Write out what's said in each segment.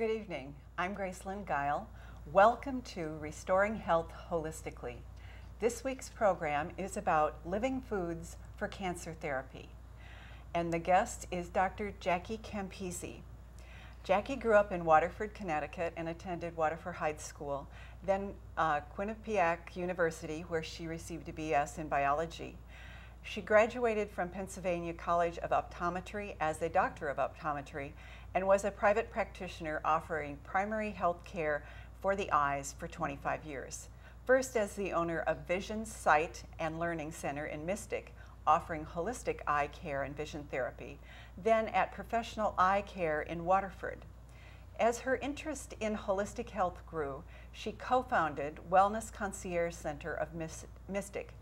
Good evening. I'm Gracelyn, Guyol. Welcome to Restoring Health Holistically. This week's program is about living foods for cancer therapy. And the guest is Dr. Jackie Campisi. Jackie grew up in Waterford, Connecticut and attended Waterford High School, then Quinnipiac University, where she received a BS in biology. She graduated from Pennsylvania College of Optometry as a doctor of optometry and was a private practitioner offering primary health care for the eyes for 25 years. First as the owner of Vision Sight and Learning Center in Mystic, offering holistic eye care and vision therapy, then at Professional Eye Care in Waterford. As her interest in holistic health grew, she co-founded Wellness Concierge Center of Mystic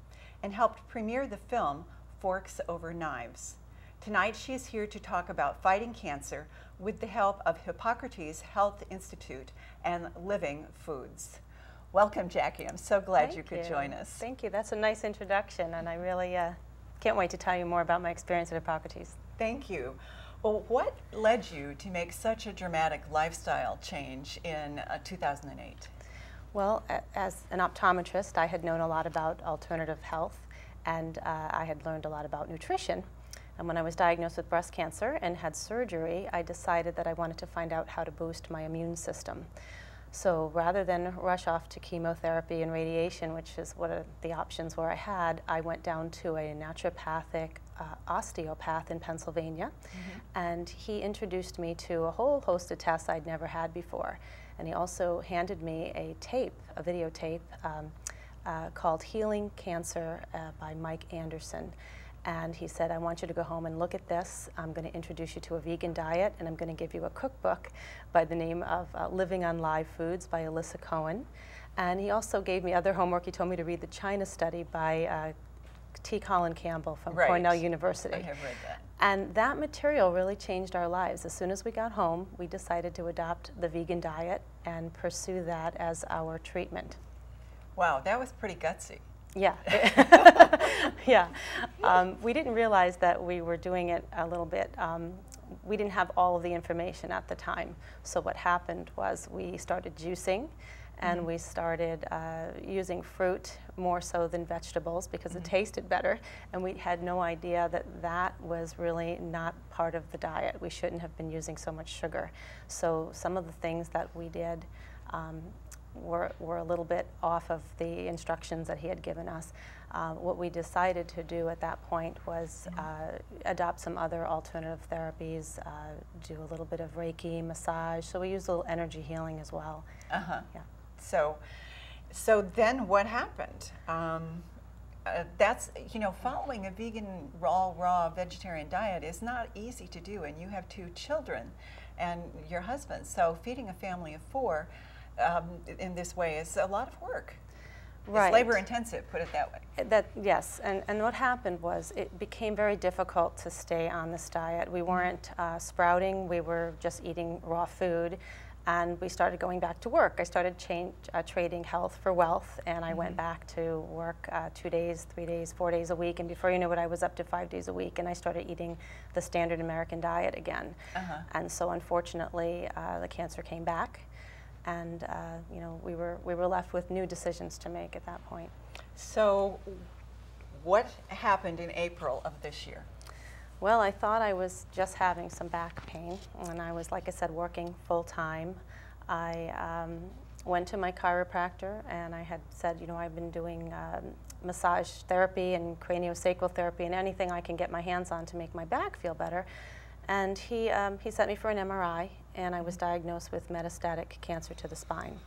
and helped premiere the film Forks Over Knives. Tonight she is here to talk about fighting cancer with the help of Hippocrates Health Institute and Living Foods. Welcome, Jackie. I'm so glad you could join us. Thank you. That's a nice introduction, and I really can't wait to tell you more about my experience at Hippocrates. Thank you. Well, what led you to make such a dramatic lifestyle change in 2008? Well, as an optometrist, I had known a lot about alternative health, and I had learned a lot about nutrition. And when I was diagnosed with breast cancer and had surgery, I decided that I wanted to find out how to boost my immune system. So rather than rush off to chemotherapy and radiation, which is what the options were I had, I went down to a naturopathic osteopath in Pennsylvania, and he introduced me to a whole host of tests I'd never had before. And he also handed me a videotape called Healing Cancer by Mike Anderson. And he said, I want you to go home and look at this. I'm going to introduce you to a vegan diet, and I'm going to give you a cookbook by the name of Living on Live Foods by Alyssa Cohen. And he also gave me other homework. He told me to read the China Study by T. Colin Campbell from Cornell University. I have read that. And that material really changed our lives. As soon as we got home, we decided to adopt the vegan diet and pursue that as our treatment. Wow, that was pretty gutsy. Yeah, yeah. We didn't realize that we were doing it a little bit. We didn't have all of the information at the time. So what happened was we started juicing, and we started using fruit more so than vegetables because it tasted better, and we had no idea that that was really not part of the diet. We shouldn't have been using so much sugar. So some of the things that we did were a little bit off of the instructions that he had given us. What we decided to do at that point was adopt some other alternative therapies, do a little bit of Reiki, massage, so we used a little energy healing as well. Yeah. So then what happened? That's, following a vegan, raw vegetarian diet is not easy to do, and you have 2 children and your husband, so feeding a family of 4 in this way is a lot of work. Right. It's labor intensive, put it that way. Yes, and what happened was it became very difficult to stay on this diet. We weren't sprouting, we were just eating raw food, and we started going back to work. I started trading health for wealth, and I went back to work 2 days, 3 days, 4 days a week, and before you knew it, I was up to 5 days a week, and I started eating the standard American diet again. And so unfortunately, the cancer came back, and we were left with new decisions to make at that point. So what happened in April of this year? Well, I thought I was just having some back pain, and I was, like I said, working full-time. I went to my chiropractor, and I had said, I've been doing massage therapy and craniosacral therapy and anything I can get my hands on to make my back feel better. And he sent me for an MRI, and I was diagnosed with metastatic cancer to the spine.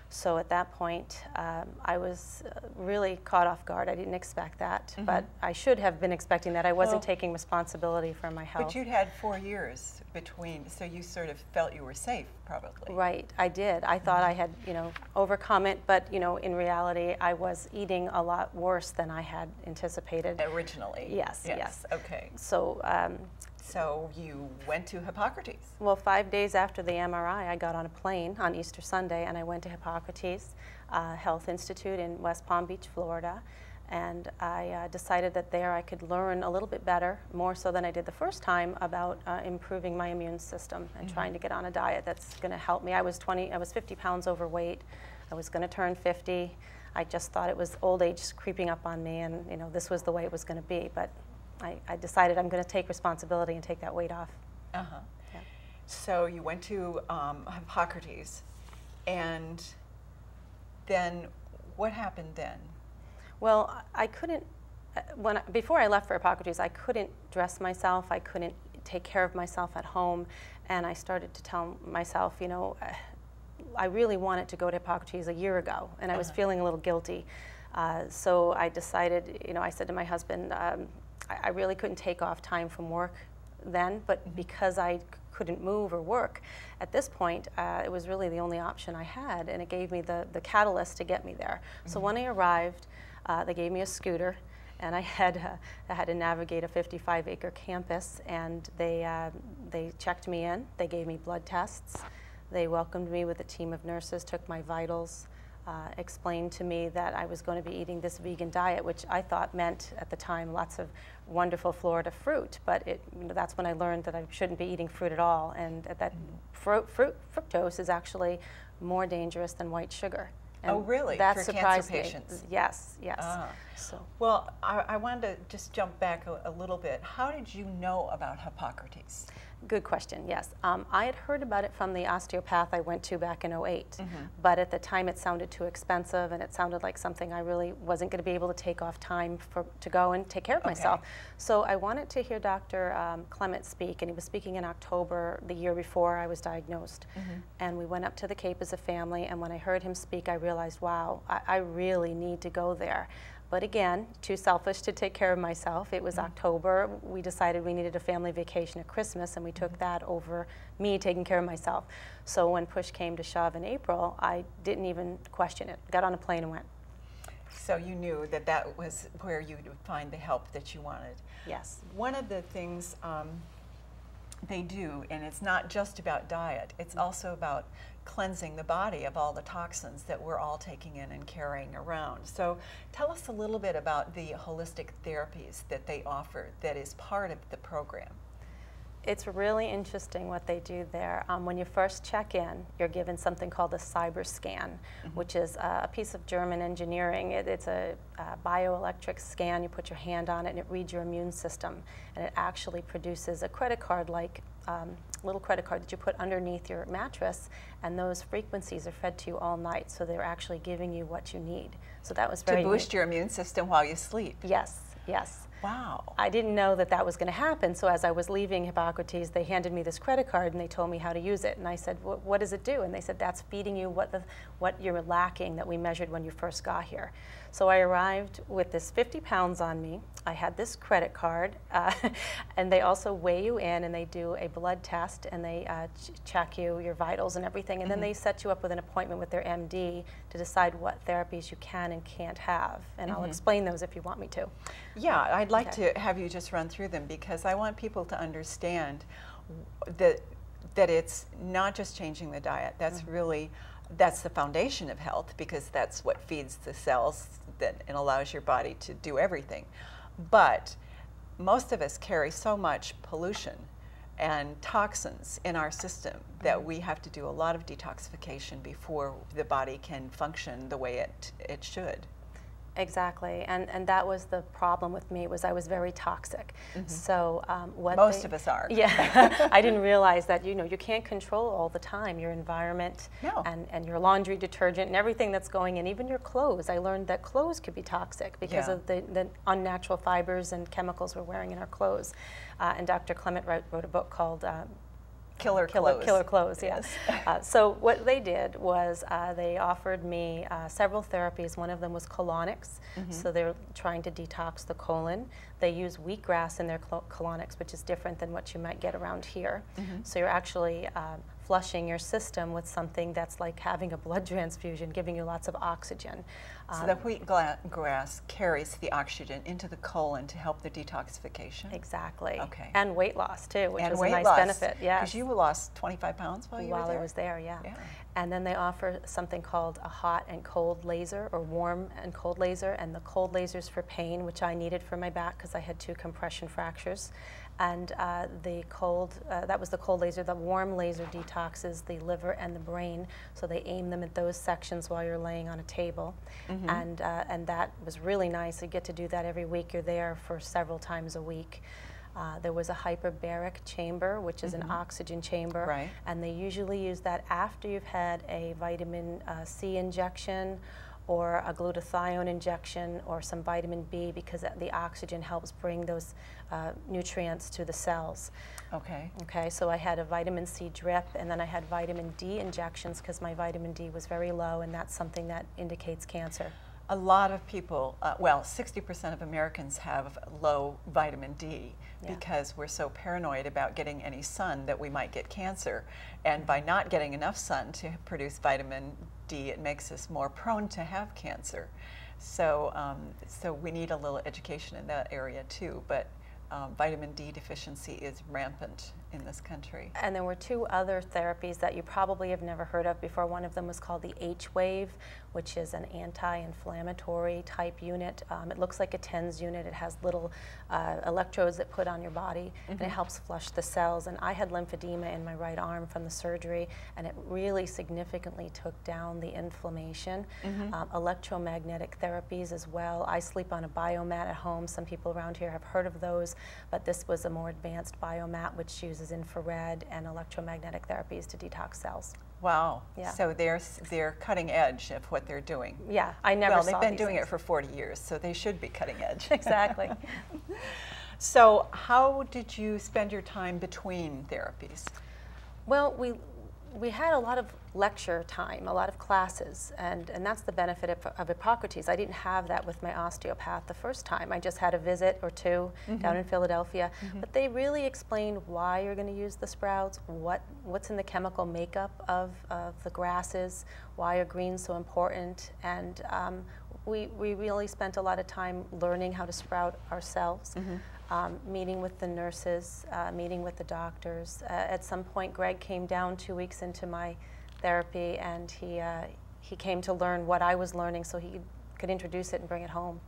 So at that point, I was really caught off guard. I didn't expect that, but I should have been expecting that. I wasn't taking responsibility for my health. But you'd had 4 years between, so you sort of felt you were safe, probably. Right, I did. I thought I had, overcome it, but, in reality, I was eating a lot worse than I had anticipated. Originally. Yes, yes. Okay. So you went to Hippocrates. Well, 5 days after the MRI, I got on a plane on Easter Sunday, and I went to Hippocrates Health Institute in West Palm Beach, Florida. And I decided that there I could learn a little bit better, more so than I did the first time, about improving my immune system and trying to get on a diet that's going to help me. I was 50 pounds overweight. I was going to turn 50. I just thought it was old age creeping up on me, and you know, this was the way it was going to be. But I decided I'm going to take responsibility and take that weight off. Uh-huh. Yeah. So you went to Hippocrates, and then what happened then? Well, I couldn't, before I left for Hippocrates, I couldn't dress myself, I couldn't take care of myself at home, and I started to tell myself, you know, I really wanted to go to Hippocrates a year ago, and I was feeling a little guilty. So I decided, you know, I said to my husband, I really couldn't take off time from work then, but because I couldn't move or work, at this point, it was really the only option I had, and it gave me the catalyst to get me there. So when I arrived, they gave me a scooter, and I had to navigate a 55-acre campus, and they checked me in. They gave me blood tests. They welcomed me with a team of nurses, took my vitals, explained to me that I was going to be eating this vegan diet, which I thought meant at the time lots of wonderful Florida fruit, but you know, that's when I learned that I shouldn't be eating fruit at all, and that fructose is actually more dangerous than white sugar. And oh, really? That for surprised cancer patients? Me. Yes, yes. So. Well, I wanted to just jump back a little bit. How did you know about Hippocrates? Good question, yes. I had heard about it from the osteopath I went to back in '08, but at the time it sounded too expensive, and it sounded like something I really wasn't going to be able to take off time to go and take care of myself. So I wanted to hear Dr. Clement speak, and he was speaking in October the year before I was diagnosed. And we went up to the Cape as a family, and when I heard him speak, I realized, wow, I really need to go there. But again, too selfish to take care of myself. It was October. We decided we needed a family vacation at Christmas, and we took that over me taking care of myself. So when push came to shove in April, I didn't even question it. Got on a plane and went. So you knew that that was where you would find the help that you wanted. Yes. One of the things they do, and it's not just about diet, it's also about cleansing the body of all the toxins that we're all taking in and carrying around. So tell us a little bit about the holistic therapies that they offer that is part of the program. It's really interesting what they do there. When you first check in, you're given something called a cyber scan, which is a piece of German engineering. It's a bioelectric scan. You put your hand on it, and it reads your immune system, and it actually produces a credit card-like little credit card that you put underneath your mattress, and those frequencies are fed to you all night, so they're actually giving you what you need. So that was very to boost your immune system while you sleep. Yes, yes. Wow. I didn't know that that was going to happen, so as I was leaving Hippocrates, they handed me this credit card and they told me how to use it. And I said, what does it do? And they said, that's feeding you what you're lacking that we measured when you first got here. So I arrived with this 50 pounds on me. I had this credit card, and they also weigh you in, and they do a blood test, and they check your vitals and everything, and then they set you up with an appointment with their MD to decide what therapies you can and can't have. And I'll explain those if you want me to. Yeah, I'd like to have you just run through them, because I want people to understand that it's not just changing the diet. That's really, that's the foundation of health, because that's what feeds the cells and allows your body to do everything. But most of us carry so much pollution and toxins in our system that we have to do a lot of detoxification before the body can function the way it should. Exactly, and that was the problem with me, was I was very toxic. So most of us are. Yeah, I didn't realize that you can't control all the time your environment and your laundry detergent and everything that's going in, even your clothes. I learned that clothes could be toxic because of the unnatural fibers and chemicals we're wearing in our clothes. And Dr. Clement wrote a book called Killer Clothes, yes. So what they did was they offered me several therapies. One of them was colonics, so they're trying to detox the colon. they use wheatgrass in their colonics, which is different than what you might get around here. So you're actually flushing your system with something that's like having a blood transfusion, giving you lots of oxygen. So the wheatgrass carries the oxygen into the colon to help the detoxification? Exactly. Okay. And weight loss too, which and is a weight nice loss, benefit. Yes. Because you lost 25 pounds while you were there? I was there, yeah. Yeah. And then they offer something called a hot and cold laser, or warm and cold laser, and the cold laser's for pain, which I needed for my back because I had 2 compression fractures. And the cold, that was the cold laser. The warm laser detoxes the liver and the brain, so they aim them at those sections while you're laying on a table. And that was really nice. You get to do that every week. You're there for several times a week. There was a hyperbaric chamber, which is an oxygen chamber, right. And they usually use that after you've had a vitamin C injection or a glutathione injection or some vitamin B, because the oxygen helps bring those nutrients to the cells. Okay. Okay, so I had a vitamin C drip, and then I had vitamin D injections because my vitamin D was very low, and that's something that indicates cancer. A lot of people, well, 60% of Americans have low vitamin D because we're so paranoid about getting any sun that we might get cancer. And by not getting enough sun to produce vitamin D, it makes us more prone to have cancer. So, so we need a little education in that area too. But vitamin D deficiency is rampant in this country. And there were 2 other therapies that you probably have never heard of before. One of them was called the H-wave, which is an anti-inflammatory type unit. It looks like a TENS unit. It has little electrodes that put on your body, and it helps flush the cells. And I had lymphedema in my right arm from the surgery, and it really significantly took down the inflammation. Electromagnetic therapies as well. I sleep on a biomat at home. Some people around here have heard of those, but this was a more advanced biomat which uses infrared and electromagnetic therapies to detox cells. Wow. Yeah. So they're cutting edge of what they're doing. Yeah, I never Well, saw they've been these doing things. it for 40 years, so they should be cutting edge. Exactly. So how did you spend your time between therapies? Well, we had a lot of lecture time, a lot of classes, and that's the benefit of Hippocrates. I didn't have that with my osteopath the first time. I just had a visit or 2 down in Philadelphia, but they really explained why you're going to use the sprouts, what's in the chemical makeup of the grasses, why are greens so important, and we really spent a lot of time learning how to sprout ourselves. Meeting with the nurses, meeting with the doctors. At some point, Greg came down 2 weeks into my therapy, and he came to learn what I was learning so he could introduce it and bring it home.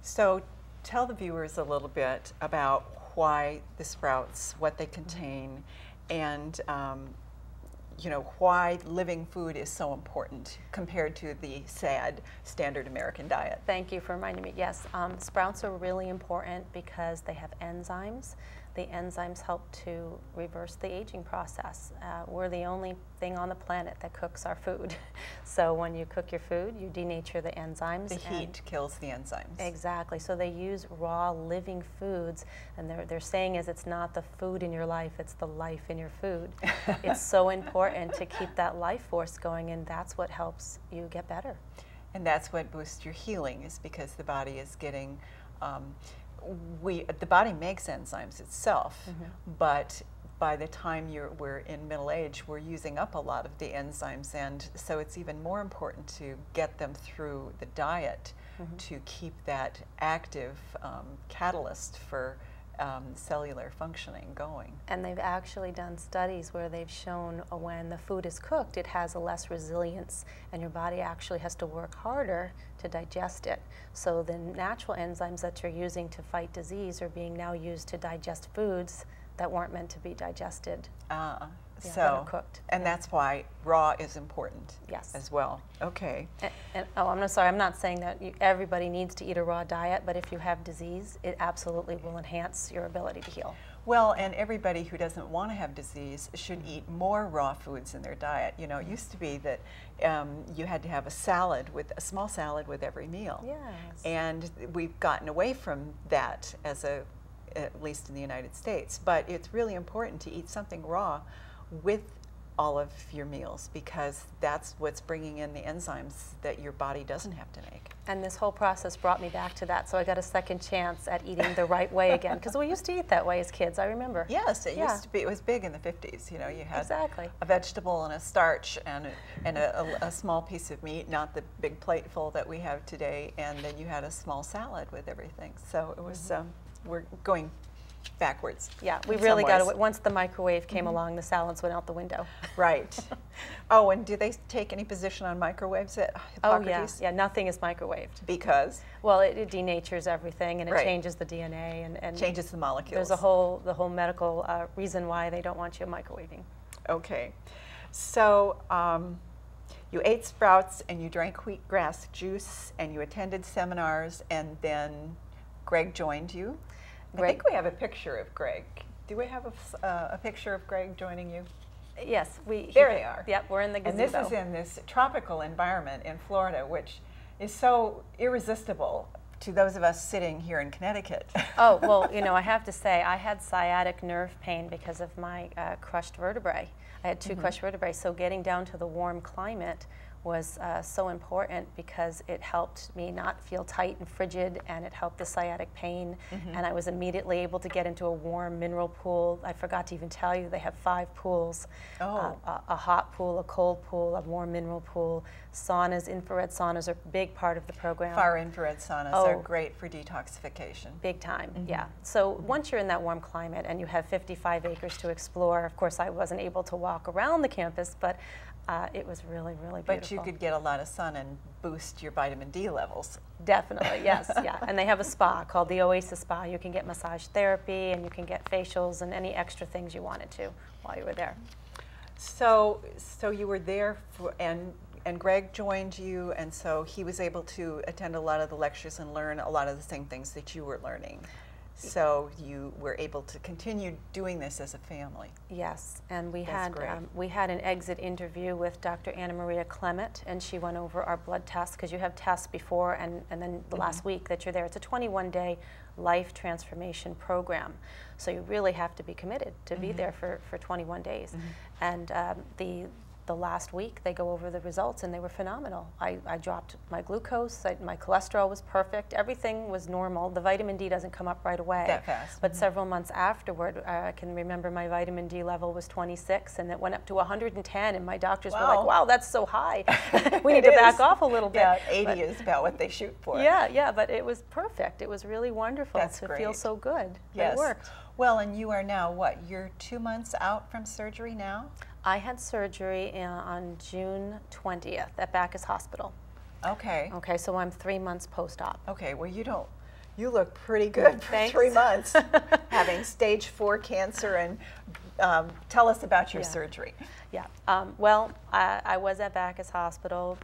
So tell the viewers a little bit about why the sprouts, what they contain, and you know, why living food is so important compared to the sad standard American diet. Thank you for reminding me. Yes, sprouts are really important because they have enzymes. The enzymes help to reverse the aging process. We're the only thing on the planet that cooks our food. So when you cook your food, you denature the enzymes. The heat kills the enzymes. Exactly. So they use raw living foods, and they're saying is it's not the food in your life, it's the life in your food. It's so important to keep that life force going, and that's what helps you get better. And that's what boosts your healing, is because the body is getting the body makes enzymes itself, but by the time we're in middle age, we're using up a lot of the enzymes, and so it's even more important to get them through the diet to keep that active catalyst for cellular functioning going. And they've actually done studies where they've shown when the food is cooked, it has a less resilience, and your body actually has to work harder to digest it. So the natural enzymes that you're using to fight disease are being now used to digest foods that weren't meant to be digested. So cooked. And that's why raw is important. Yes. As well. Okay. I'm sorry, I'm not saying that everybody needs to eat a raw diet, but if you have disease, it absolutely will enhance your ability to heal. Well, and everybody who doesn't want to have disease should eat more raw foods in their diet. You know, it used to be that you had to have a small salad with every meal. Yes. And we've gotten away from that at least in the United States. But it's really important to eat something raw with all of your meals, because that's what's bringing in the enzymes that your body doesn't have to make. And this whole process brought me back to that, so I got a second chance at eating the right way again, because we used to eat that way as kids, I remember. Yes, it used to be. It was big in the 50s. You know, you had exactly a vegetable and a starch and a small piece of meat, not the big plateful that we have today, and then you had a small salad with everything. So it was, we're going backwards. Yeah, we really got it. Once the microwave came along, the salads went out the window. Right. Oh, and do they take any position on microwaves at Hippocrates? Oh, yeah. Nothing is microwaved. Because? Well, it denatures everything, and it changes the DNA. And changes the molecules. There's the whole medical reason why they don't want you microwaving. Okay. So you ate sprouts, and you drank wheatgrass juice, and you attended seminars, and then Greg joined you. I think we have a picture of Greg. Do we have a picture of Greg joining you? Yes. There they are. Yep, we're in the gazebo. And this is in this tropical environment in Florida, which is so irresistible to those of us sitting here in Connecticut. Oh, well, you know, I have to say, I had sciatic nerve pain because of my crushed vertebrae. I had two crushed vertebrae, so getting down to the warm climate was so important, because it helped me not feel tight and frigid, and it helped the sciatic pain, and I was immediately able to get into a warm mineral pool. I forgot to even tell you, they have 5 pools. Oh. A hot pool, a cold pool, a warm mineral pool. Saunas, infrared saunas are a big part of the program. Far infrared saunas are great for detoxification. Big time, yeah. So once you're in that warm climate and you have 55 acres to explore, of course I wasn't able to walk around the campus, but it was really, really beautiful. But you could get a lot of sun and boost your vitamin D levels. Definitely, yes, yeah. And they have a spa called the Oasis Spa. You can get massage therapy, and you can get facials and any extra things you wanted to while you were there. So you were there, and Greg joined you, and so he was able to attend a lot of the lectures and learn a lot of the same things that you were learning. So you were able to continue doing this as a family. Yes, and we had an exit interview with Dr. Anna Maria Clement, and she went over our blood tests, because you have tests before and then the last week that you're there. It's a 21-day life transformation program, so you really have to be committed to be there for 21 days. And the last week they go over the results, and they were phenomenal. I dropped my glucose, my cholesterol was perfect, everything was normal. The vitamin D doesn't come up right away. That fast. But several months afterward, I can remember my vitamin D level was 26, and it went up to 110, and my doctors were like, wow, that's so high. We need to back off a little bit. Yeah, 80 is about what they shoot for. Yeah, but it was perfect. It was really wonderful to feel so good. Yes. It worked. Well, and you are now, what, you're 2 months out from surgery now? I had surgery on June 20th at Bacchus Hospital. Okay. Okay, so I'm 3 months post-op. Okay, well you look pretty good for 3 months, having stage 4 cancer, and tell us about your surgery. Yeah, well, I was at Bacchus Hospital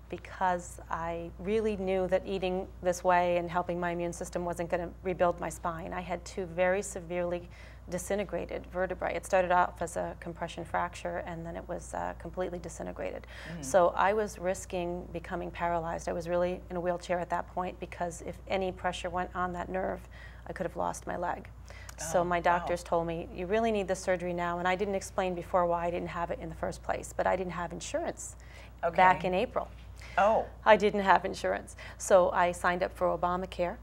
because I really knew that eating this way and helping my immune system wasn't going to rebuild my spine. I had 2 very severely disintegrated vertebrae. It started off as a compression fracture, and then it was completely disintegrated. So I was risking becoming paralyzed. I was really in a wheelchair at that point, because if any pressure went on that nerve, I could have lost my leg. So my doctors told me, you really need this surgery now, and I didn't explain before why I didn't have it in the first place, but I didn't have insurance back in April. Oh. I didn't have insurance. So I signed up for Obamacare.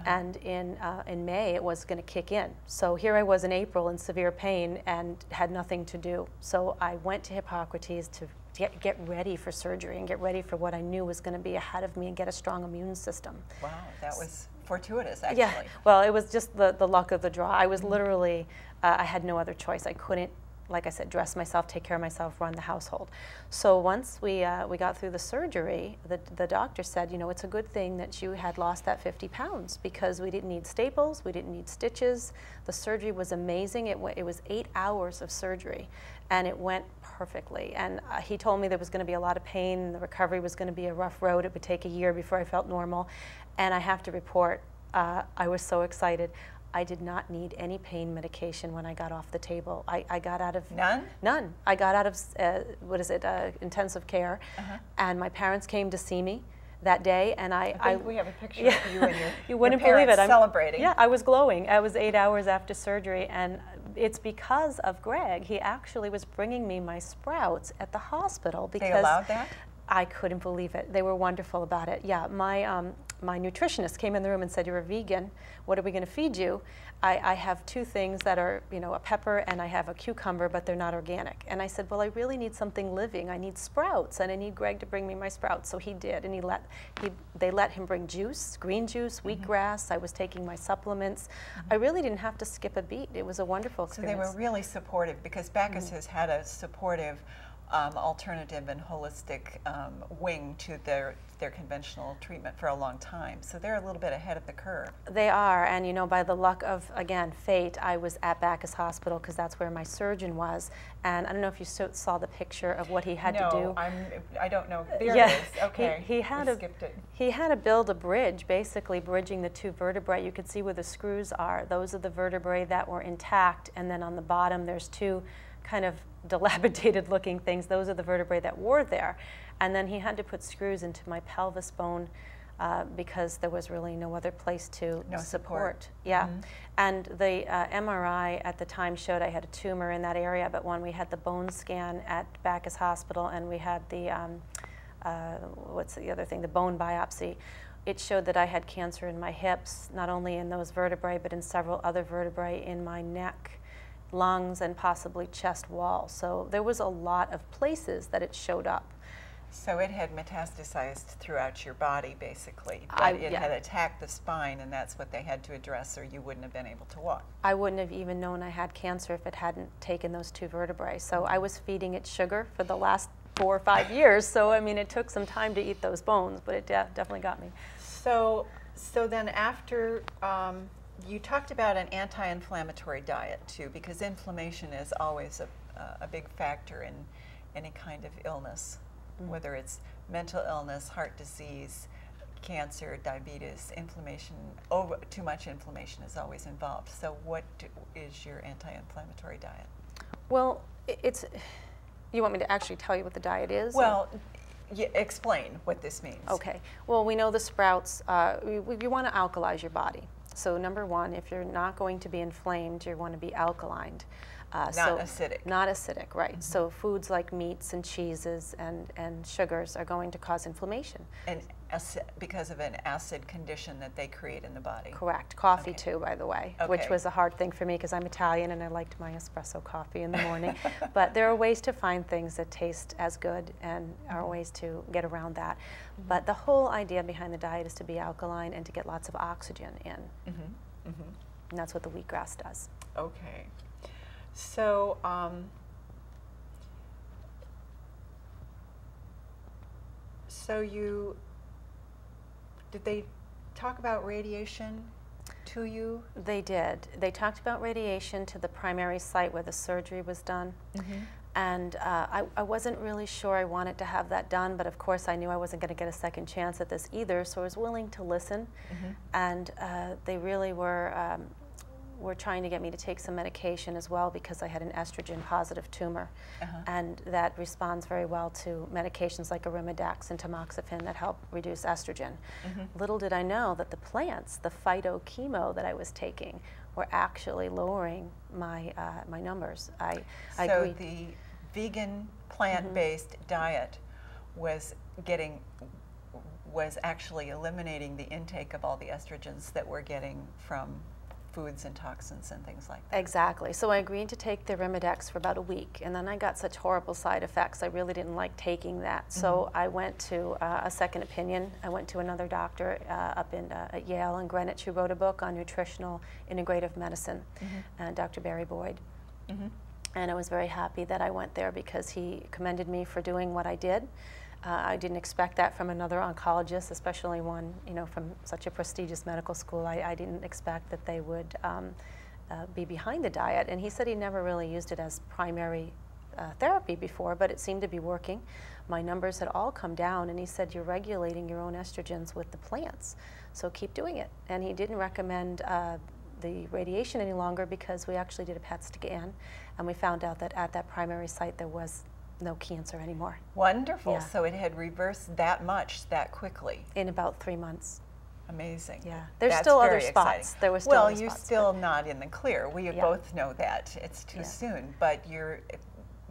And in May, it was going to kick in. So here I was in April in severe pain and had nothing to do. So I went to Hippocrates to get ready for surgery and get ready for what I knew was going to be ahead of me and get a strong immune system. Wow, that was fortuitous, actually. Yeah, well, it was just the luck of the draw. I was literally, I had no other choice. I couldn't, like I said, dress myself, take care of myself, run the household. So once we got through the surgery, the doctor said, you know, it's a good thing that you had lost that 50 pounds, because we didn't need staples, we didn't need stitches. The surgery was amazing. It was 8 hours of surgery, and it went perfectly. And he told me there was going to be a lot of pain, the recovery was going to be a rough road. It would take a year before I felt normal. And I have to report, I was so excited. I did not need any pain medication when I got off the table. I got out of... None? None. I got out of, intensive care, and my parents came to see me that day, and I think we have a picture of you and you wouldn't your parents believe it. celebrating. Yeah, I was glowing. I was 8 hours after surgery, and it's because of Greg. He actually was bringing me my sprouts at the hospital because they allowed that? I couldn't believe it. They were wonderful about it. Yeah, my nutritionist came in the room and said, "You're a vegan. What are we going to feed you?" I have two things that are, a pepper and I have a cucumber, but they're not organic. And I said, well, I really need something living. I need sprouts, and I need Greg to bring me my sprouts. So he did, and they let him bring juice, green juice, wheatgrass. I was taking my supplements. I really didn't have to skip a beat. It was a wonderful experience. So they were really supportive, because Bacchus has had a supportive alternative and holistic wing to their conventional treatment for a long time. So they're a little bit ahead of the curve. They are, and by the luck of, again, fate, I was at Bacchus Hospital because that's where my surgeon was. And I don't know if you saw the picture of what he had to do. No, I don't know. There yeah, it is. Okay, he had to skipped it. He had to build a bridge, basically bridging the two vertebrae. You could see where the screws are. Those are the vertebrae that were intact, and then on the bottom there's two kind of dilapidated looking things. Those are the vertebrae that were there. And then he had to put screws into my pelvis bone because there was really no other place to support. Yeah. And the MRI at the time showed I had a tumor in that area, but when we had the bone scan at Bacchus Hospital and we had the, what's the other thing, the bone biopsy, it showed that I had cancer in my hips, not only in those vertebrae, but in several other vertebrae in my neck, lungs, and possibly chest wall. So there was a lot of places that it showed up. So it had metastasized throughout your body, basically, but it had attacked the spine, and that's what they had to address, or you wouldn't have been able to walk. I wouldn't have even known I had cancer if it hadn't taken those two vertebrae. So I was feeding it sugar for the last 4 or 5 years, so I mean, it took some time to eat those bones, but it definitely got me. So then after, you talked about an anti-inflammatory diet too, because inflammation is always a big factor in any kind of illness, whether it's mental illness, heart disease, cancer, diabetes. Inflammation, too much inflammation is always involved. So what is your anti-inflammatory diet? Well, you want me to actually tell you what the diet is? Well, explain what this means. Okay. Well, we know the sprouts, you want to alkalize your body. So number one, if you're not going to be inflamed, you want to be alkalined. Not acidic. Not acidic, right. So foods like meats and cheeses and sugars are going to cause inflammation. And because of an acid condition that they create in the body. Correct. Coffee too, by the way, which was a hard thing for me because I'm Italian and I liked my espresso coffee in the morning. But there are ways to find things that taste as good and are ways to get around that. But the whole idea behind the diet is to be alkaline and to get lots of oxygen in. And that's what the wheatgrass does. Okay. So, did they talk about radiation to you? They did. They talked about radiation to the primary site where the surgery was done. And I wasn't really sure I wanted to have that done, but of course I knew I wasn't going to get a second chance at this either, so I was willing to listen. And they really were trying to get me to take some medication as well because I had an estrogen-positive tumor. And that responds very well to medications like Arimidex and tamoxifen that help reduce estrogen. Little did I know that the plants, the phytochemo that I was taking, were actually lowering my my numbers. So the vegan, plant-based diet was actually eliminating the intake of all the estrogens that we're getting from foods and toxins and things like that. Exactly. So I agreed to take the Arimidex for about a week, and then I got such horrible side effects. I really didn't like taking that. So I went to a second opinion. I went to another doctor up at Yale and Greenwich who wrote a book on nutritional integrative medicine, Dr. Barry Boyd. And I was very happy that I went there because he commended me for doing what I did. I didn't expect that from another oncologist, especially one, from such a prestigious medical school. I didn't expect that they would be behind the diet. And he said he never really used it as primary therapy before, but it seemed to be working. My numbers had all come down, and he said, you're regulating your own estrogens with the plants, so keep doing it. And he didn't recommend the radiation any longer because we actually did a PET scan, and we found out that at that primary site there was no cancer anymore. Wonderful. Yeah. So it had reversed that much that quickly. In about 3 months. Amazing. Yeah, there's That's still other very spots. exciting. There was still well, other you're spots, still not in the clear. We Yeah. both know that. It's too Yeah. soon, but you're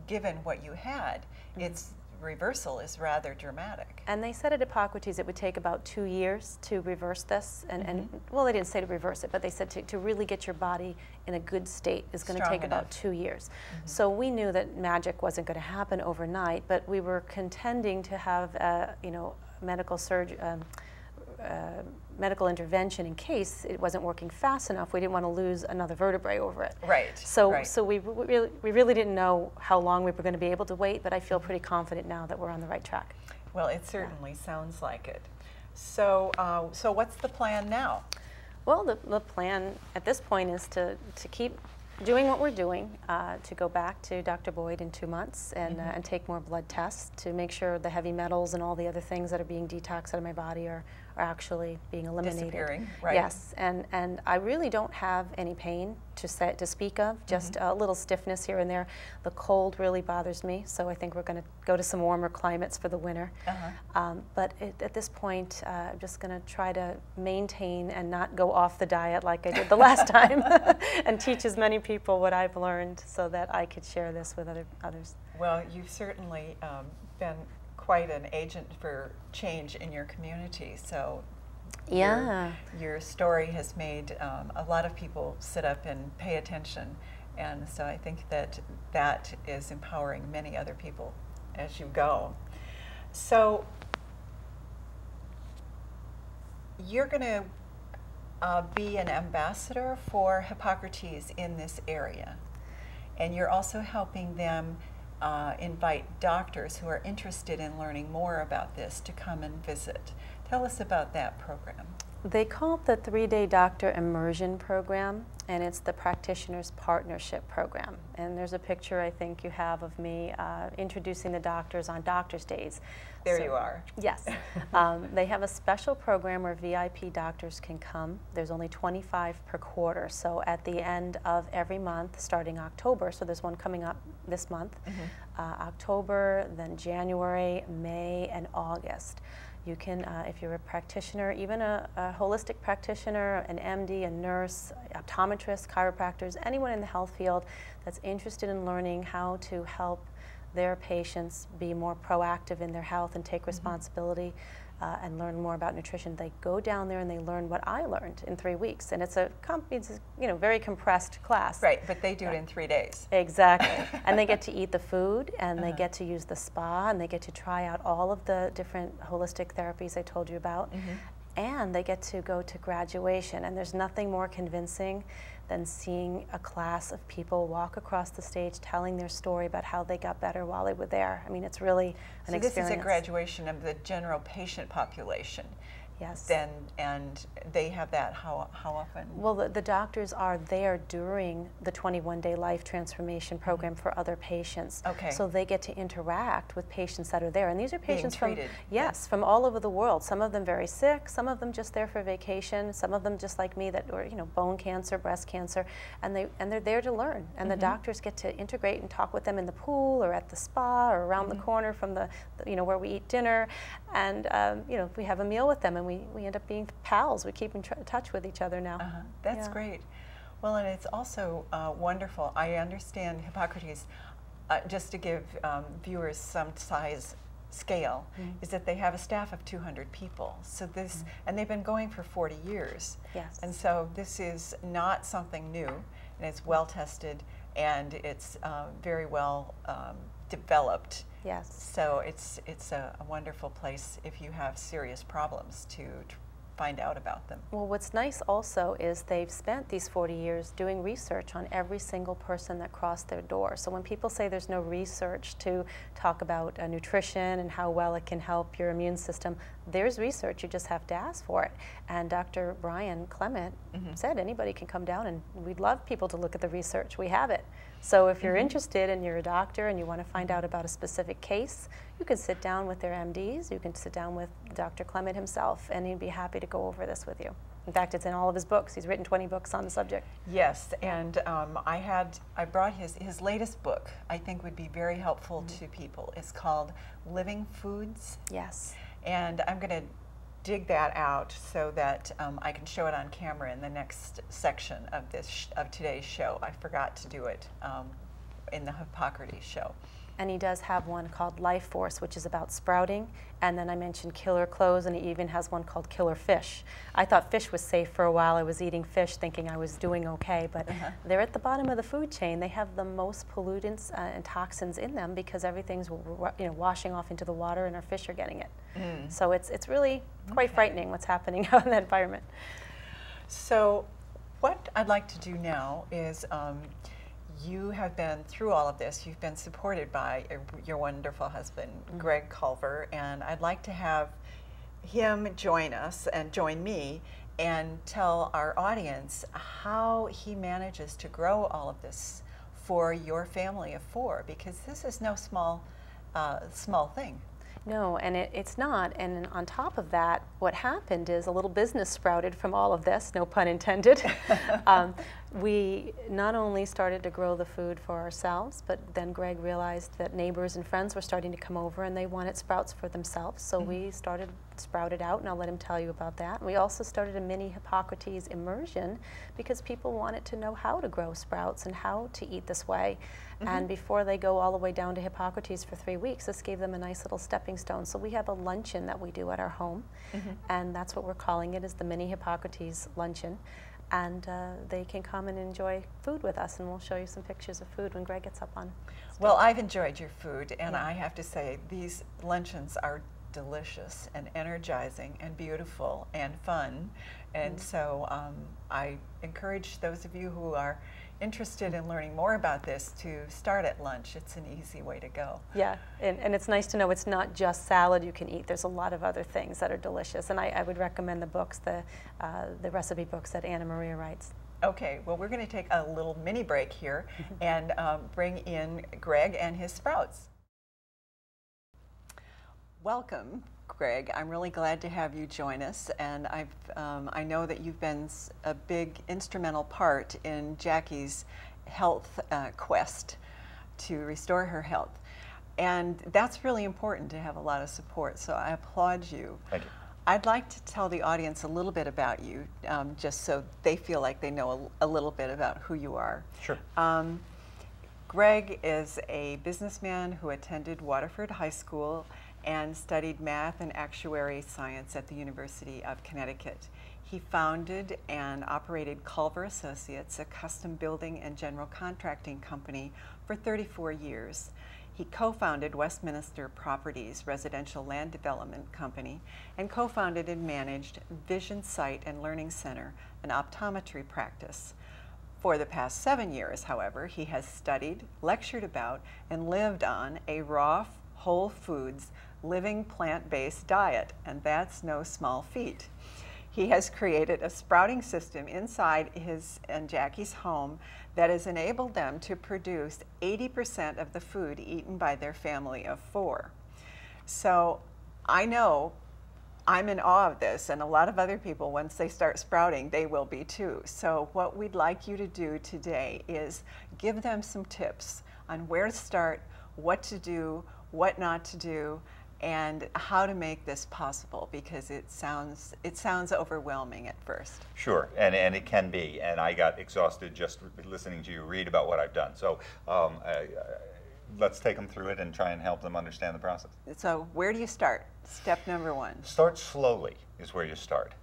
given what you had, its reversal is rather dramatic. And they said at Hippocrates it would take about 2 years to reverse this. And well, they didn't say to reverse it, but they said to really get your body in a good state is going to take about 2 years. So we knew that magic wasn't going to happen overnight, but we were contending to have, you know, medical intervention in case it wasn't working fast enough. We didn't want to lose another vertebrae over it. Right. So we really didn't know how long we were going to be able to wait, but I feel pretty confident now that we're on the right track. Well, it certainly sounds like it. So, so what's the plan now? Well, the plan at this point is to keep doing what we're doing, to go back to Dr. Boyd in 2 months and take more blood tests to make sure the heavy metals and all the other things that are being detoxed out of my body are actually being eliminated. Disappearing, right? Yes, and I really don't have any pain to speak of, just a little stiffness here and there. The cold really bothers me, so I think we're going to go to some warmer climates for the winter. But at this point, I'm just going to try to maintain and not go off the diet like I did the last time, and teach as many people what I've learned so that I could share this with others. Well, you've certainly been quite an agent for change in your community. So yeah, your story has made a lot of people sit up and pay attention, and so I think that that is empowering many other people as you go. So you're going to be an ambassador for Hippocrates in this area, and you're also helping them invite doctors who are interested in learning more about this to come and visit. Tell us about that program. They call it the 3-day doctor immersion program, and it's the practitioners partnership program. And there's a picture I think you have of me introducing the doctors on doctors' days. There you are. Yes. They have a special program where VIP doctors can come. There's only 25 per quarter. So at the end of every month, starting October, so there's one coming up this month, October, then January, May, and August. You can, if you're a practitioner, even a holistic practitioner, an MD, a nurse, optometrist, chiropractors, anyone in the health field that's interested in learning how to help their patients be more proactive in their health and take responsibility and learn more about nutrition. They go down there and they learn what I learned in 3 weeks, and it's a very compressed class. Right, but they do it in 3 days. Exactly, and they get to eat the food, and they get to use the spa, and they get to try out all of the different holistic therapies I told you about, and they get to go to graduation. And there's nothing more convincing than seeing a class of people walk across the stage telling their story about how they got better while they were there. I mean, it's really an experience. So this is a graduation of the general patient population. Yes. Then, and they have that how often? Well, the doctors are there during the 21-day life transformation program for other patients. Okay. So they get to interact with patients that are there. And these are patients being treated. from all over the world. Some of them very sick, some of them just there for vacation, some of them just like me that were, bone cancer, breast cancer, and they're there to learn. And the doctors get to integrate and talk with them in the pool or at the spa or around the corner from the where we eat dinner. And we have a meal with them, and we end up being pals. We keep in touch with each other now. That's great. Well, and it's also wonderful. I understand Hippocrates, just to give viewers some size scale, is that they have a staff of 200 people. So this, and they've been going for 40 years. Yes. And so this is not something new, and it's well tested, and it's very well developed. Yes. So it's a wonderful place if you have serious problems to find out about them. Well, what's nice also is they've spent these 40 years doing research on every single person that crossed their door. So when people say there's no research to talk about nutrition and how well it can help your immune system, there's research, you just have to ask for it. And Dr. Brian Clement said anybody can come down, and we'd love people to look at the research. We have it. So if you're interested and you're a doctor and you want to find out about a specific case, you can sit down with their MDs, you can sit down with Dr. Clement himself, and he'd be happy to go over this with you. In fact, it's in all of his books. He's written 20 books on the subject. Yes, and I brought his latest book, I think would be very helpful to people. It's called Living Foods. Yes. And I'm going to dig that out so that I can show it on camera in the next section of of today's show. I forgot to do it in the Hippocrates show. And he does have one called Life Force, which is about sprouting. And then I mentioned Killer Clothes, and he even has one called Killer Fish. I thought fish was safe for a while. I was eating fish thinking I was doing okay, but they're at the bottom of the food chain. They have the most pollutants and toxins in them because everything's washing off into the water and our fish are getting it. So it's really quite frightening what's happening out in that environment. So what I'd like to do now is you have been through all of this. You've been supported by your wonderful husband, Greg Culver, and I'd like to have him join us and join me and tell our audience how he manages to grow all of this for your family of 4, because this is no small thing. No, and it's not. And on top of that, what happened is a little business sprouted from all of this, no pun intended. We not only started to grow the food for ourselves, but then Greg realized that neighbors and friends were starting to come over and they wanted sprouts for themselves. So we sprouted out, and I'll let him tell you about that. We also started a mini Hippocrates immersion because people wanted to know how to grow sprouts and how to eat this way. And before they go all the way down to Hippocrates for 3 weeks, this gave them a nice little stepping stone. So we have a luncheon that we do at our home, and that's what we're calling it, is the mini Hippocrates luncheon. And they can come and enjoy food with us, and we'll show you some pictures of food when Greg gets up on stage. Well, I've enjoyed your food, and I have to say these luncheons are delicious and energizing and beautiful and fun. And so I encourage those of you who are interested in learning more about this to start at lunch. It's an easy way to go. Yeah, and it's nice to know it's not just salad you can eat. There's a lot of other things that are delicious, and I would recommend the books, the recipe books that Anna Maria writes. Okay, well, we're going to take a little mini break here and bring in Greg and his sprouts. Welcome, Greg. I'm really glad to have you join us, and I know that you've been a big instrumental part in Jackie's health quest to restore her health, and that's really important to have a lot of support, so I applaud you. Thank you. I'd like to tell the audience a little bit about you, just so they feel like they know a little bit about who you are. Sure. Greg is a businessman who attended Waterford High School and studied math and actuary science at the University of Connecticut. He founded and operated Culver Associates, a custom building and general contracting company, for 34 years. He co-founded Westminster Properties Residential Land Development Company and co-founded and managed Vision Sight and Learning Center, an optometry practice. For the past 7 years, however, he has studied, lectured about, and lived on a raw, whole foods, living plant-based diet, and that's no small feat. He has created a sprouting system inside his and Jackie's home that has enabled them to produce 80% of the food eaten by their family of 4. So I know I'm in awe of this, and a lot of other people, once they start sprouting, they will be too. So what we'd like you to do today is give them some tips on where to start, what to do, what not to do, and how to make this possible, because it sounds overwhelming at first. Sure, and it can be, and I got exhausted just listening to you read about what I've done. So let's take them through it and try and help them understand the process. So where do you start? Step number 1. Start slowly is where you start.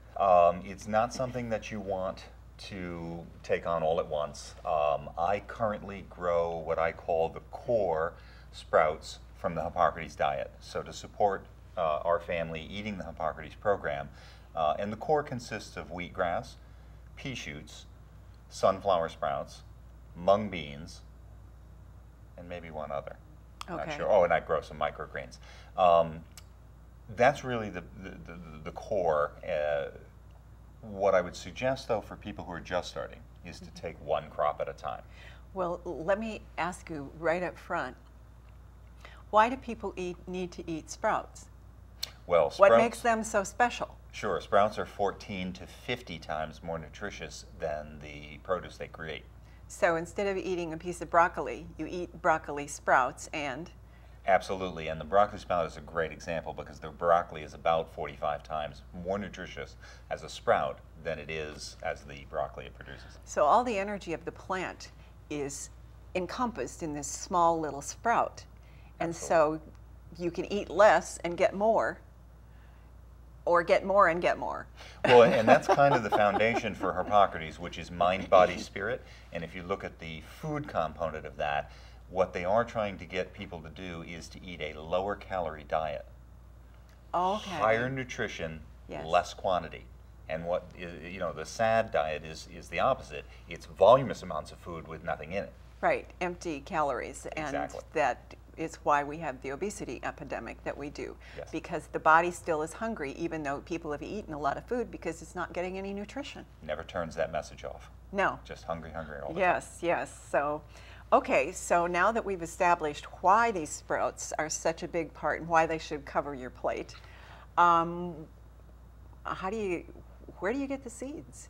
It's not something that you want to take on all at once. I currently grow what I call the core sprouts from the Hippocrates diet. So to support our family eating the Hippocrates program, and the core consists of wheatgrass, pea shoots, sunflower sprouts, mung beans, and maybe one other. I'm not sure. Oh, and I grow some microgreens. That's really the core. What I would suggest, though, for people who are just starting is to take one crop at a time. Well, let me ask you right up front, why do people need to eat sprouts? Well, sprouts, what makes them so special? Sure, sprouts are 14 to 50 times more nutritious than the produce they create. So instead of eating a piece of broccoli, you eat broccoli sprouts and Absolutely, and the broccoli sprout is a great example because the broccoli is about 45 times more nutritious as a sprout than it is as the broccoli it produces. So all the energy of the plant is encompassed in this small little sprout. And so you can eat less and get more, or get more and get more. Well, and that's kind of the foundation for Hippocrates, which is mind, body, spirit. And if you look at the food component of that, what they are trying to get people to do is to eat a lower calorie diet. Okay. Higher nutrition, Yes. less quantity. And what, the SAD diet is the opposite. It's voluminous amounts of food with nothing in it. Right, empty calories. Exactly. And that is why we have the obesity epidemic that we do. Yes. Because the body still is hungry, even though people have eaten a lot of food because it's not getting any nutrition. Never turns that message off. No. Just hungry, hungry all the time. Yes, yes. So, okay, so now that we've established why these sprouts are such a big part and why they should cover your plate, where do you get the seeds?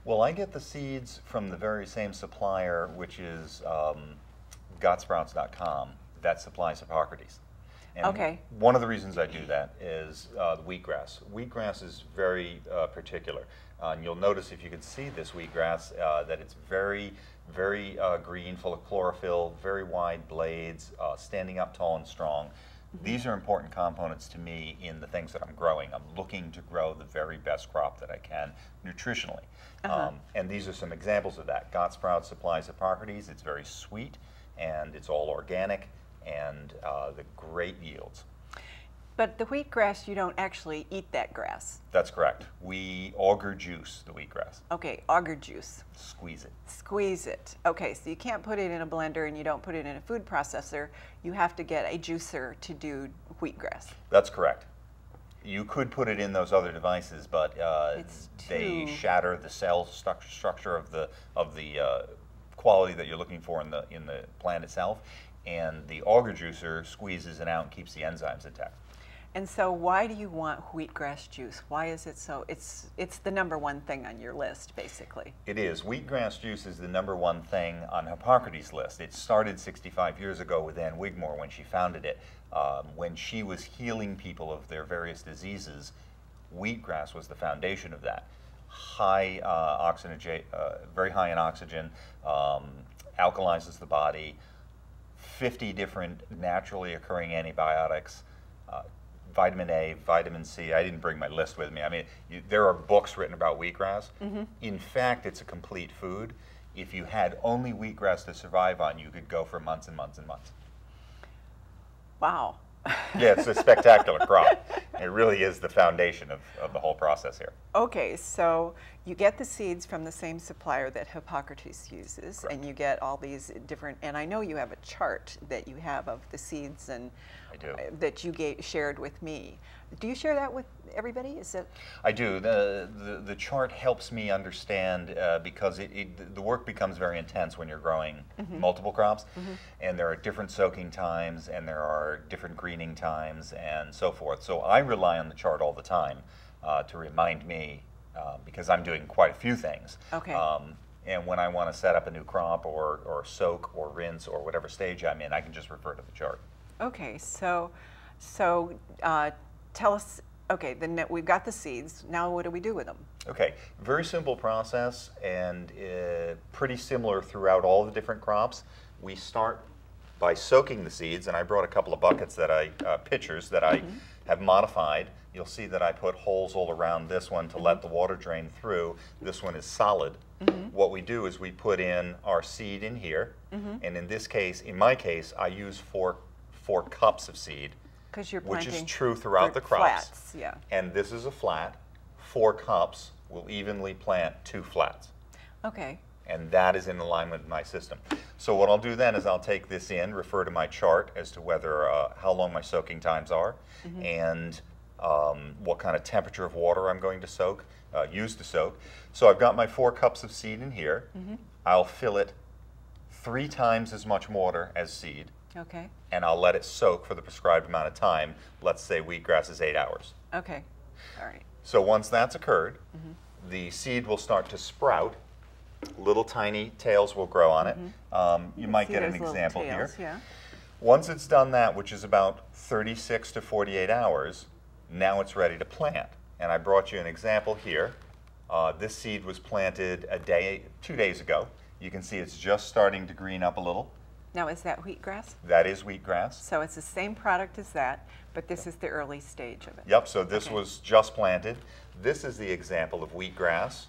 Well, I get the seeds from the very same supplier, which is gotsprouts.com, that supplies Hippocrates. And Okay. one of the reasons I do that is the wheatgrass. Wheatgrass is very particular. And you'll notice if you can see this wheatgrass that it's very, very green, full of chlorophyll, very wide blades, standing up tall and strong. These are important components to me in the things that I'm growing. I'm looking to grow the very best crop that I can nutritionally. And these are some examples of that. Got Sprouts supplies Hippocrates. It's very sweet, and it's all organic, and the great yields. But the wheatgrass, you don't actually eat that grass. That's correct. We auger juice the wheatgrass. Okay, auger juice. Squeeze it. Squeeze it. Okay, so you can't put it in a blender and you don't put it in a food processor. You have to get a juicer to do wheatgrass. That's correct. You could put it in those other devices, but they shatter the cell structure of the quality that you're looking for in the plant itself, and the auger juicer squeezes it out and keeps the enzymes intact. And so why do you want wheatgrass juice? Why is it so? It's the #1 thing on your list, basically. It is. Wheatgrass juice is the #1 thing on Hippocrates' list. It started 65 years ago with Ann Wigmore when she founded it. When she was healing people of their various diseases, wheatgrass was the foundation of that. High very high in oxygen, alkalizes the body, 50 different naturally occurring antibiotics, vitamin A, vitamin C. I didn't bring my list with me. I mean, there are books written about wheatgrass. In fact, it's a complete food. If you had only wheatgrass to survive on, you could go for months and months and months. Wow. Yeah, it's a spectacular crop. It really is the foundation of the whole process here. Okay, so you get the seeds from the same supplier that Hippocrates uses, Correct. and you get all these different, and I know you have a chart that you have of the seeds and I do. that you shared with me. Do you share that with everybody? Is it? I do. The chart helps me understand because the work becomes very intense when you're growing multiple crops, and there are different soaking times, and there are different greening times, and so forth. So I rely on the chart all the time to remind me because I'm doing quite a few things. Okay. And when I want to set up a new crop or soak or rinse or whatever stage I'm in, I can just refer to the chart. Okay, so tell us, okay, then we've got the seeds. Now what do we do with them? Okay, very simple process and pretty similar throughout all the different crops. We start by soaking the seeds, and I brought a couple of buckets pitchers that I have modified. You'll see that I put holes all around this one to let the water drain through. This one is solid. What we do is we put in our seed in here, and in my case, I use four cups of seed. Because you're Which planting is true throughout the crops. Flats, yeah. And this is a flat. 4 cups will evenly plant 2 flats. Okay. And that is in alignment with my system. So what I'll do then is I'll take this in, refer to my chart as to whether how long my soaking times are, and what kind of temperature of water I'm going to use to soak. So I've got my 4 cups of seed in here. I'll fill it 3 times as much water as seed. Okay. And I'll let it soak for the prescribed amount of time. Let's say wheatgrass is 8 hours. Okay. All right. So once that's occurred, the seed will start to sprout. Little tiny tails will grow on it. You might See get an those little example tails, here. Yeah. Once it's done that, which is about 36 to 48 hours, now it's ready to plant. And I brought you an example here. This seed was planted 2 days ago. You can see it's just starting to green up a little. Now, is that wheatgrass? That is wheatgrass. So it's the same product as that, but this is the early stage of it. Yep, so this was just planted. This is the example of wheatgrass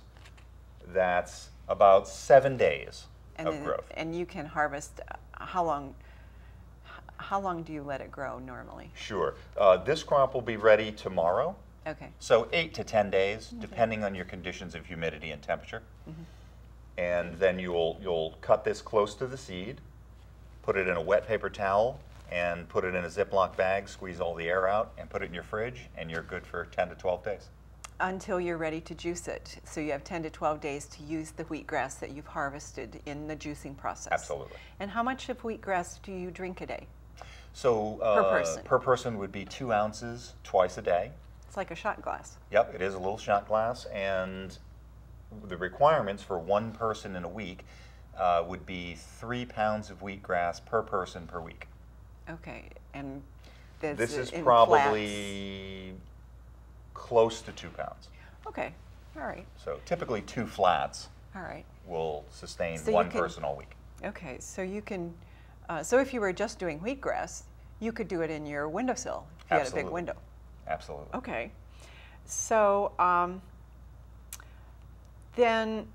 that's about 7 days of growth. And you can harvest, how long do you let it grow normally? Sure. This crop will be ready tomorrow. Okay. So 8 to 10 days, depending on your conditions of humidity and temperature. And then you'll cut this close to the seed, put it in a wet paper towel, and put it in a Ziploc bag, squeeze all the air out, and put it in your fridge, and you're good for 10 to 12 days. Until you're ready to juice it. So you have 10 to 12 days to use the wheatgrass that you've harvested in the juicing process. Absolutely. And how much of wheatgrass do you drink a day? So Per person would be 2 ounces twice a day. It's like a shot glass. Yep, it is a little shot glass, and the requirements for one person in a week would be 3 pounds of wheatgrass per person per week. Okay, and this is in probably close to 2 pounds. Okay, all right. So typically 2 flats All right. will sustain So one person all week. Okay, so you can, so if you were just doing wheatgrass, you could do it in your windowsill if you had a big window. Absolutely. Okay, so then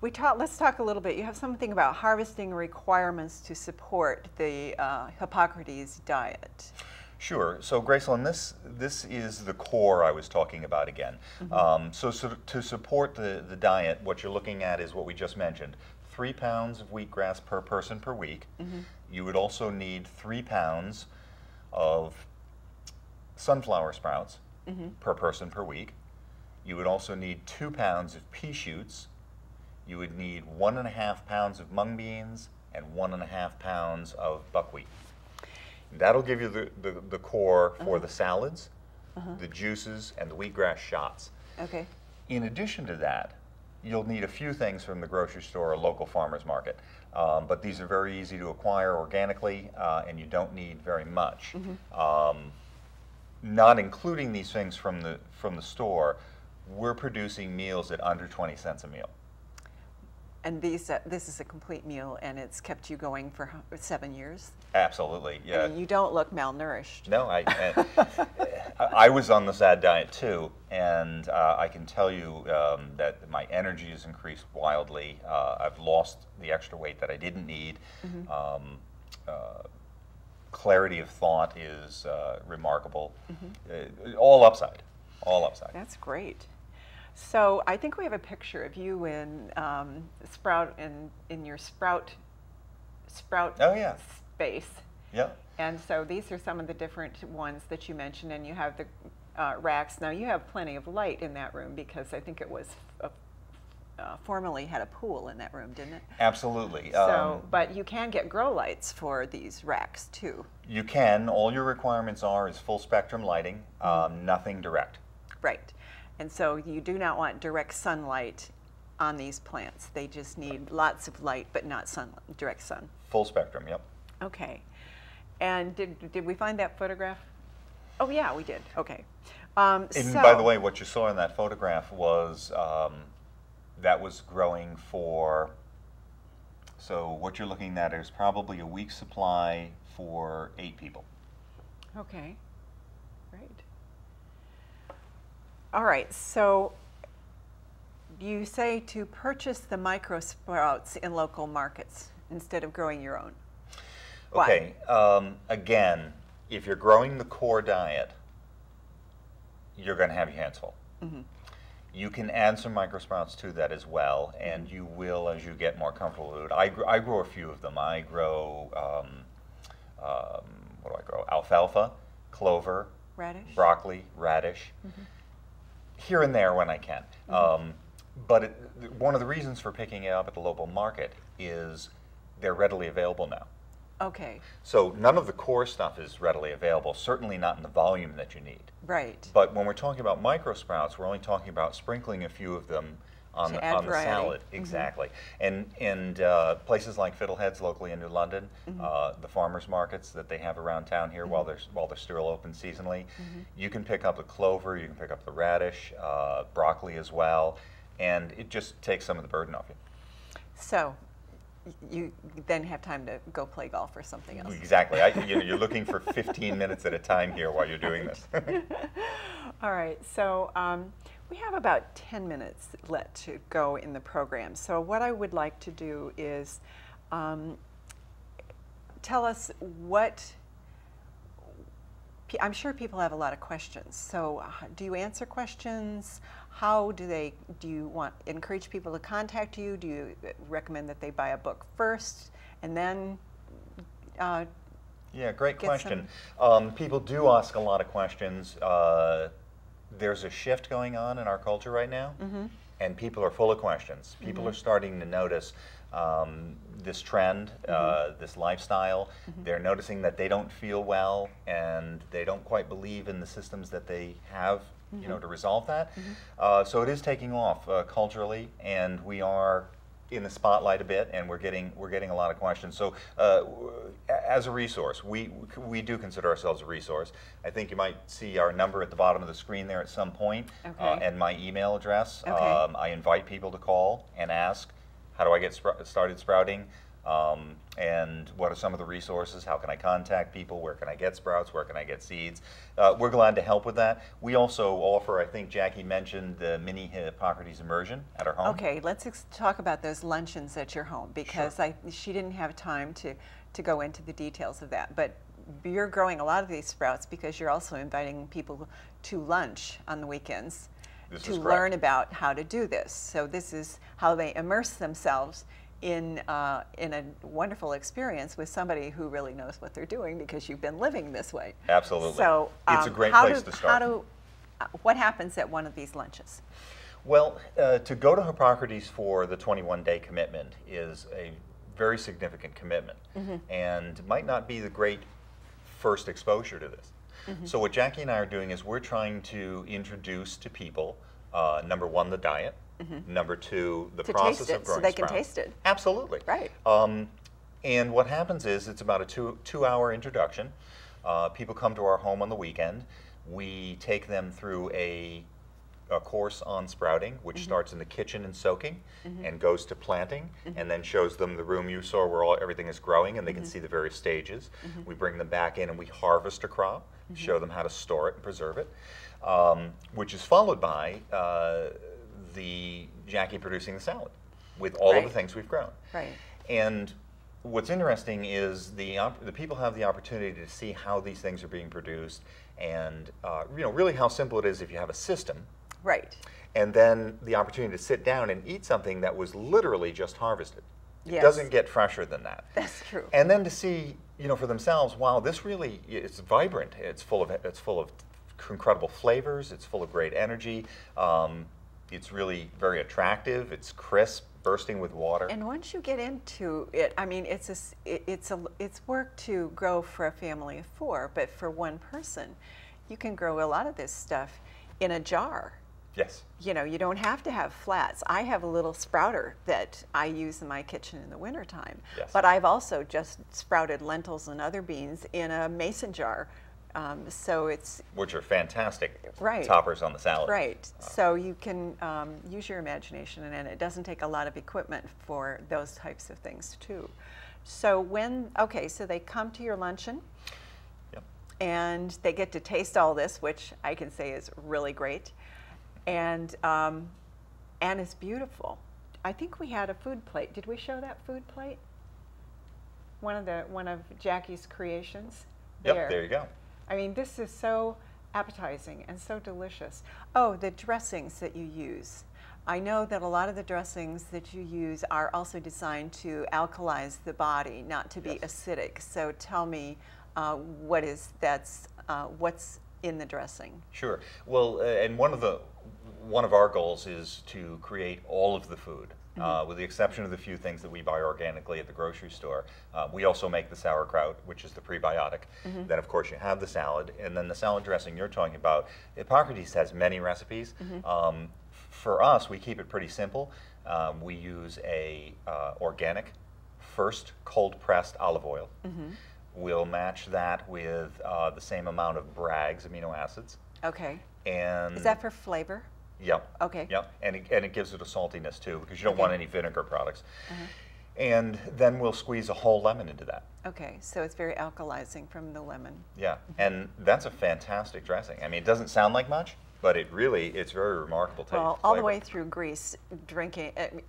let's talk a little bit. You have something about harvesting requirements to support the Hippocrates diet. Sure. So Gracelyn, this is the core I was talking about again. So to support the diet, what you're looking at is what we just mentioned. 3 pounds of wheatgrass per person per week. You would also need 3 pounds of sunflower sprouts per person per week. You would also need 2 pounds of pea shoots. You would need 1.5 pounds of mung beans and 1.5 pounds of buckwheat. That'll give you the core for the salads, the juices, and the wheatgrass shots. Okay. In addition to that, you'll need a few things from the grocery store or local farmer's market. But these are very easy to acquire organically, and you don't need very much. Not including these things from the store, we're producing meals at under 20 cents a meal. And this is a complete meal, and it's kept you going for 7 years? Absolutely, yeah. I mean, you don't look malnourished. No, I was on the SAD diet too, and I can tell you that my energy has increased wildly. I've lost the extra weight that I didn't need. Clarity of thought is remarkable. All upside, all upside. That's great. So I think we have a picture of you in in your sprout Oh, yeah. space. Yeah. And so these are some of the different ones that you mentioned, and you have the racks. Now you have plenty of light in that room because I think it was formerly had a pool in that room, didn't it? Absolutely. So, but you can get grow lights for these racks too. You can. All your requirements is full spectrum lighting, nothing direct. Right. And so you do not want direct sunlight on these plants. They just need lots of light, but not direct sun. Full spectrum, yep. Okay. And did we find that photograph? Oh yeah, we did. Okay. And by the way, what you saw in that photograph was that was growing for. So what you're looking at is probably a week's supply for 8 people. Okay. Great. All right, so you say to purchase the micro sprouts in local markets instead of growing your own. Okay, again, if you're growing the core diet, you're going to have your hands full. You can add some micro sprouts to that as well, and you will as you get more comfortable with it. I grow a few of them. I grow, what do I grow? Alfalfa, clover, Radish? broccoli, radish. Here and there when I can. But one of the reasons for picking it up at the local market is they're readily available now. Okay. So none of the core stuff is readily available, certainly not in the volume that you need. Right. But when we're talking about micro sprouts, we're only talking about sprinkling a few of them on To the add on the variety. salad. Exactly. And places like Fiddleheads locally in New London, the farmers markets that they have around town here while they're still open seasonally, you can pick up the clover, you can pick up the radish, broccoli as well, and it just takes some of the burden off you. So you then have time to go play golf or something else. Exactly. You're looking for 15 minutes at a time here while you're doing this. All right, so we have about 10 minutes left to go in the program. So what I would like to do is tell us what, I'm sure people have a lot of questions. So do you answer questions? How do you encourage people to contact you? Do you recommend that they buy a book first and then yeah, great question. People do ask a lot of questions. There's a shift going on in our culture right now, and people are full of questions. People are starting to notice this trend, this lifestyle. They're noticing that they don't feel well, and they don't quite believe in the systems that they have, you know, to resolve that. So it is taking off culturally, and we are in the spotlight a bit, and we're getting a lot of questions. So as a resource, we do consider ourselves a resource. I think you might see our number at the bottom of the screen there at some point, and my email address. I invite people to call and ask, how do I get started sprouting? And what are some of the resources? How can I contact people? Where can I get sprouts? Where can I get seeds? We're glad to help with that. We also offer, I think Jackie mentioned, the mini Hippocrates immersion at our home. Okay, let's talk about those luncheons at your home, because she didn't have time to go into the details of that. But you're growing a lot of these sprouts because you're also inviting people to lunch on the weekends to learn about how to do this. So this is how they immerse themselves in a wonderful experience with somebody who really knows what they're doing, because you've been living this way. Absolutely. So it's a great place to start. What happens at one of these lunches? Well, to go to Hippocrates for the 21-day commitment is a very significant commitment, and might not be the great first exposure to this. So what Jackie and I are doing is we're trying to introduce to people, number one, the diet, number two, the process of growing so they can sprouts. taste it. Absolutely. Right. And what happens is it's about a two-hour introduction. People come to our home on the weekend. We take them through a course on sprouting, which starts in the kitchen and soaking, and goes to planting, and then shows them the room you saw where everything is growing, and they can see the various stages. We bring them back in and we harvest a crop, show them how to store it and preserve it, which is followed by the Jackie producing the salad with all of the things we've grown. Right. And what's interesting is the people have the opportunity to see how these things are being produced, and you know, really how simple it is if you have a system. Right. And then the opportunity to sit down and eat something that was literally just harvested. It Yes. doesn't get fresher than that. That's true. And then to see, you know, for themselves, wow, this really, it's vibrant. It's full of incredible flavors. It's full of great energy. It's really very attractive. It's crisp, bursting with water. And once you get into it, I mean, it's work to grow for a family of 4, but for one person, you can grow a lot of this stuff in a jar. Yes. You know, you don't have to have flats. I have a little sprouter that I use in my kitchen in the wintertime. Yes. But I've also just sprouted lentils and other beans in a mason jar. So it's... Which are fantastic Right. toppers on the salad. Right. So you can use your imagination, and it doesn't take a lot of equipment for those types of things too. So so they come to your luncheon, and they get to taste all this, which I can say is really great, and it's beautiful. I think we had a food plate. Did we show that food plate? One of Jackie's creations. Yep, there you go. I mean, this is so appetizing and so delicious. Oh, the dressings that you use. I know that a lot of the dressings that you use are also designed to alkalize the body, not to be acidic. So tell me, what's in the dressing? Sure. Well, and one of our goals is to create all of the food. With the exception of the few things that we buy organically at the grocery store. We also make the sauerkraut, which is the prebiotic. Then, of course, you have the salad, and then the salad dressing you're talking about. Hippocrates has many recipes. for us, we keep it pretty simple. We use a organic, first cold-pressed olive oil. We'll match that with the same amount of Bragg's amino acids. Okay. And is that for flavor? Yep. Okay. Yep. And it gives it a saltiness too, because you don't Okay. want any vinegar products. And then we'll squeeze a whole lemon into that. Okay, so it's very alkalizing from the lemon. Yeah, and that's a fantastic dressing. I mean, it doesn't sound like much, but it's very remarkable taste. Well, all the way through Greece,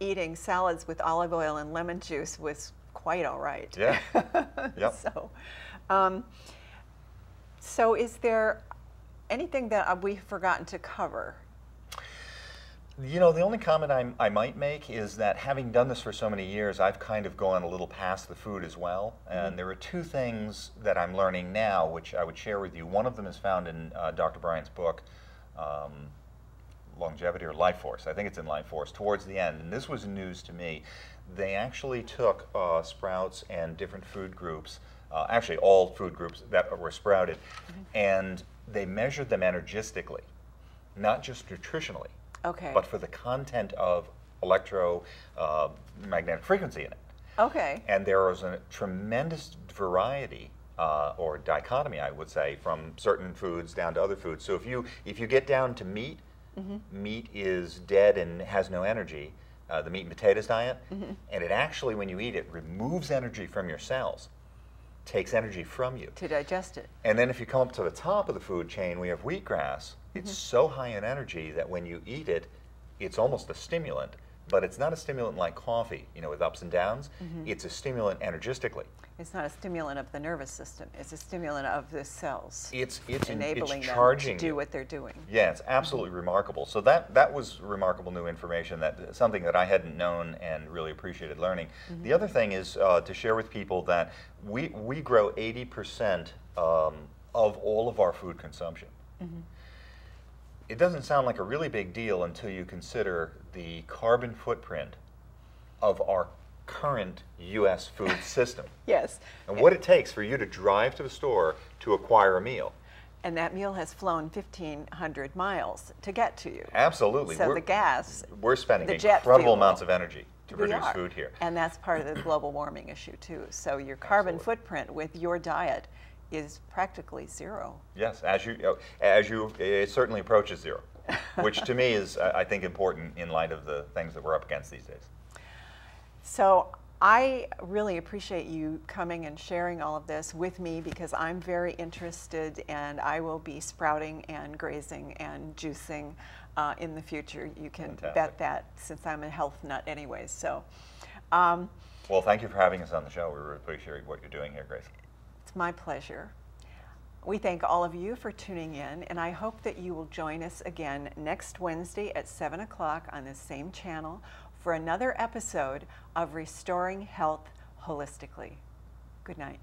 eating salads with olive oil and lemon juice was quite all right. Yeah. Yep. So is there anything that we've forgotten to cover? You know, the only comment I might make is that having done this for so many years, I've kind of gone a little past the food as well. And there are two things that I'm learning now, which I would share with you. One of them is found in Dr. Bryant's book, Longevity or Life Force. I think it's in Life Force, towards the end. And this was news to me. They actually took sprouts and different food groups, actually all food groups that were sprouted, and they measured them energistically, not just nutritionally. Okay. But for the content of electromagnetic frequency in it. Okay. And there was a tremendous variety, or dichotomy, I would say, from certain foods down to other foods. So if you get down to meat, meat is dead and has no energy, the meat and potatoes diet, and it actually, when you eat it, removes energy from your cells, takes energy from you. To digest it. And then if you come up to the top of the food chain, we have wheatgrass. It's so high in energy that when you eat it, it's almost a stimulant, but it's not a stimulant like coffee, you know, with ups and downs. It's a stimulant energistically. It's not a stimulant of the nervous system. It's a stimulant of the cells. It's enabling charging them to do you. what they're doing. Yeah, it's absolutely remarkable. So that was remarkable new information, something that I hadn't known and really appreciated learning. The other thing is to share with people that we grow 80% of all of our food consumption. It doesn't sound like a really big deal until you consider the carbon footprint of our current U.S. food system. Yes. And what it takes for you to drive to the store to acquire a meal. And that meal has flown 1,500 miles to get to you. Absolutely. So the gas, we're spending the jet incredible fuel, amounts of energy to we produce are. food here. And that's part of the global warming issue too. So your carbon Absolutely. footprint with your diet is practically zero. Yes, it certainly approaches zero, which to me is, I think, important in light of the things that we're up against these days. So I really appreciate you coming and sharing all of this with me, because I'm very interested, and I will be sprouting and grazing and juicing in the future. You can bet that, since I'm a health nut anyways. So, well, thank you for having us on the show. We really appreciate what you're doing here, Grace. It's my pleasure. We thank all of you for tuning in, and I hope that you will join us again next Wednesday at 7 o'clock on this same channel for another episode of Restoring Health Holistically. Good night.